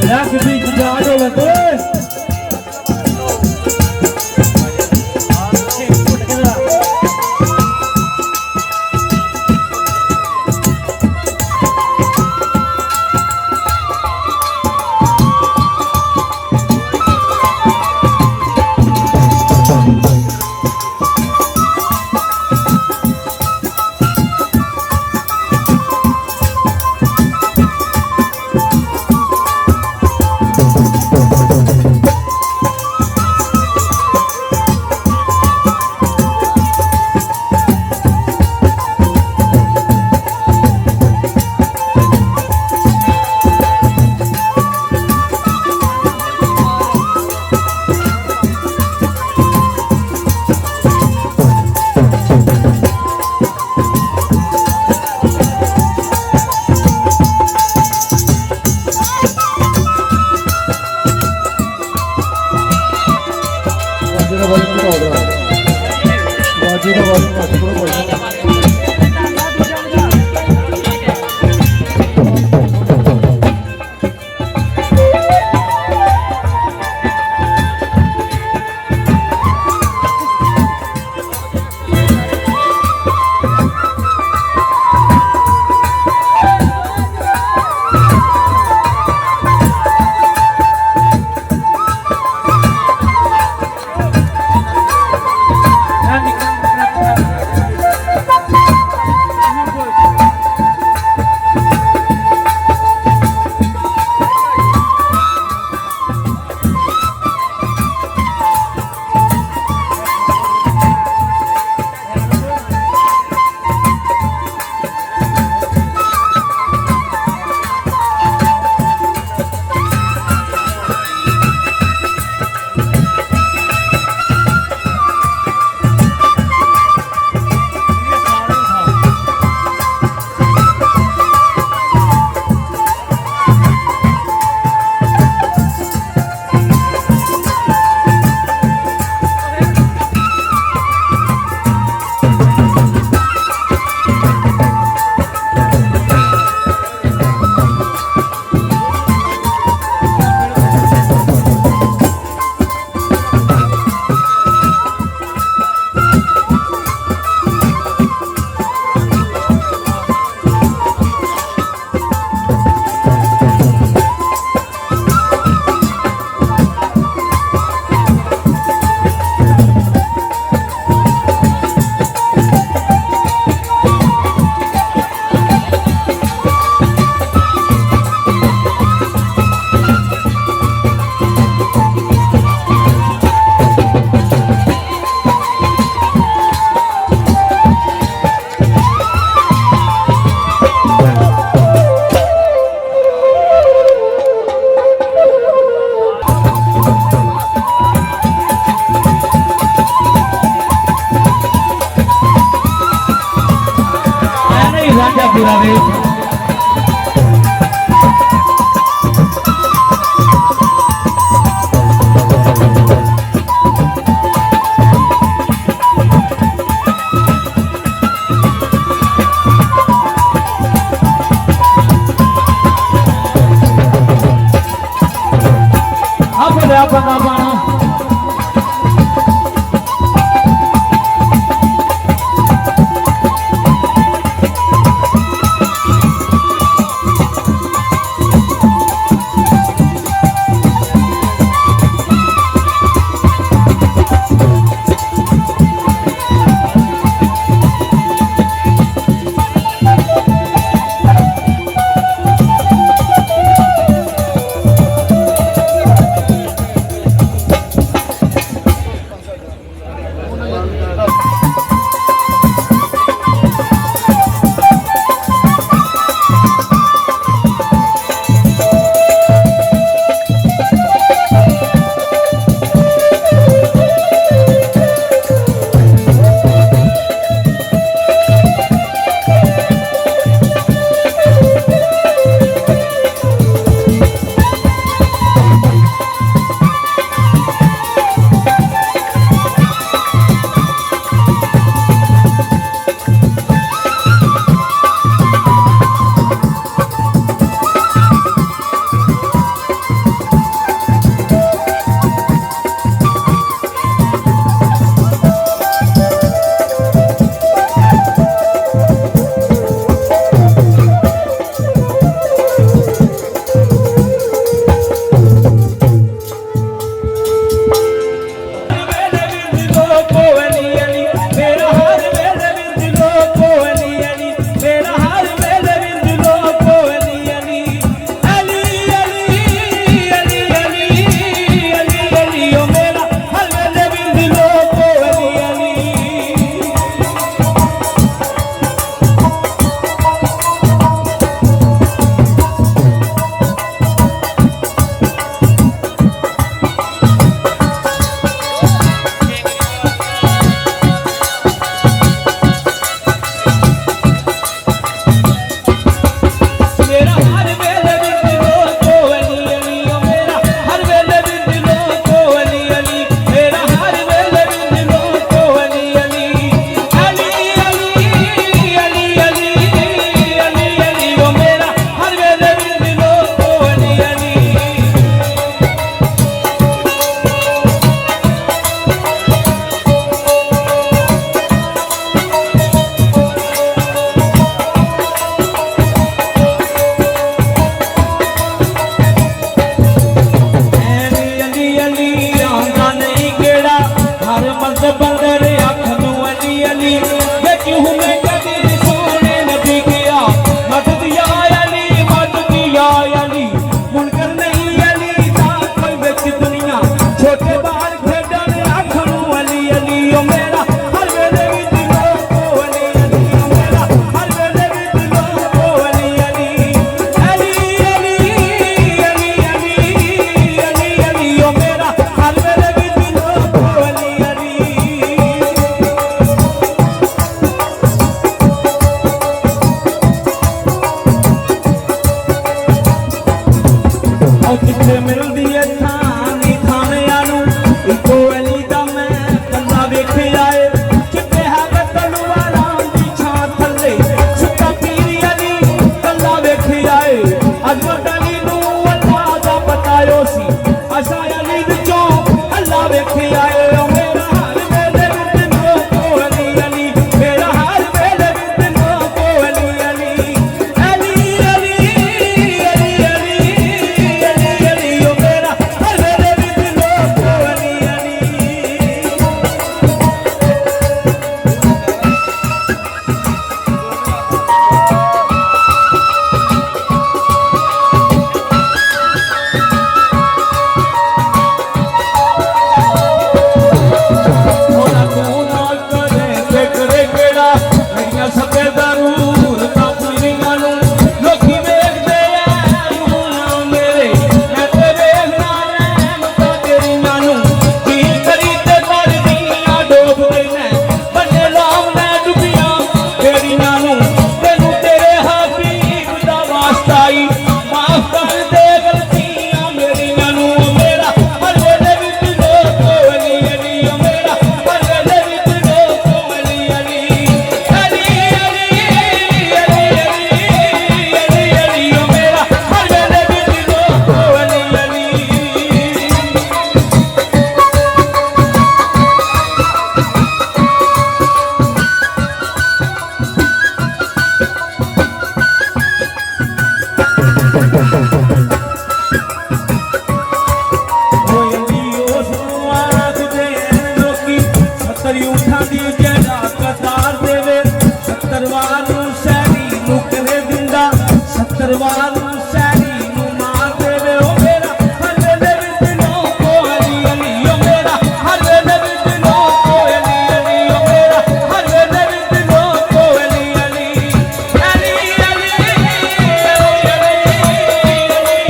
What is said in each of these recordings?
Raak je beetje de aarde, जिथे मिलदी है थानी थानियां नूं इको अली दा मैं कल्ला वेखिया है किते है तलवारां दी छां थल्ले सुता पीर अली कल्ला वेखिया है अजमत अली नूं अल्लाह दा बतायो सी असा अली विचों अल्लाह वेखिया है मेरा हर वेले विच लोको अली अली मेरा हर वेले विच लोको अली अली अली अली अली अली अली अली ओ मेरा हर वेले विच लोको अली अली ओना तू नाल करे ते करे केड़ा मेरियां सभे दरूर तां पीरियां नूं लोकी वेखदे ऐ नूना मेरे मैं ते वेखना रहमतां तेरियां नूं की करी ते करदियां डोबदे ने बन्ने लावने डुबियां तेरियां नूं तैनूं तेरे हबीब दा वास्ता ही माफ कर दे गलतियां मेरियां नूं मेरा हर वेले विच लोको अली अली ओ मेरा हर वेले विच लोको अली अली अली अली अली अली अली ओ मेरा हर वेले विच लोको अली अली ऊठा दी जड़ा कतार देवे 70 वार शहरी नूं करे दिंदा 70 वार शहरी नूं मार देवे ओ मेरा हर वेले विच लोको अली अली ओ मेरा हर वेले विच लोको अली अली ओ मेरा हर वेले विच लोको अली अली अली अली अली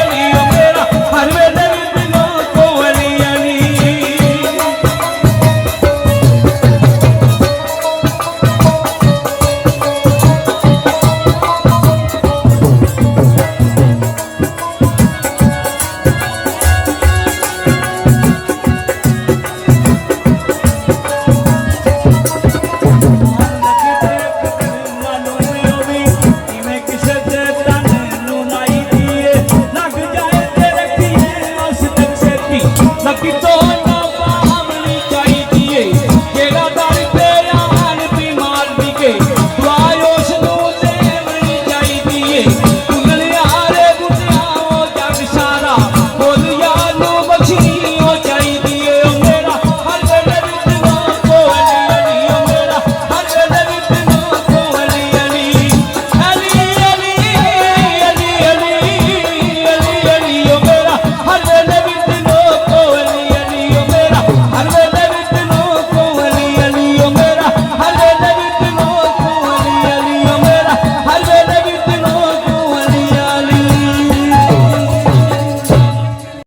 अली ओ मेरा हर वेले विच लोको अली अली लगी तो ना पावनी चाहिए जेड़ा दर पे आन बीमार दिखे दुआयोश नूं देवनी चाहिए कुल यारे बुटियाओ जग सारा बोल यार नूं बख्शियो चाहिए ओ मेरा हर वेले विच लोको अली अली ओ मेरा हर वेले विच लोको अली अली अली अली अली अली अली अली ओ मेरा हर वेले विच लोको अली अली ओ मेरा हर वेले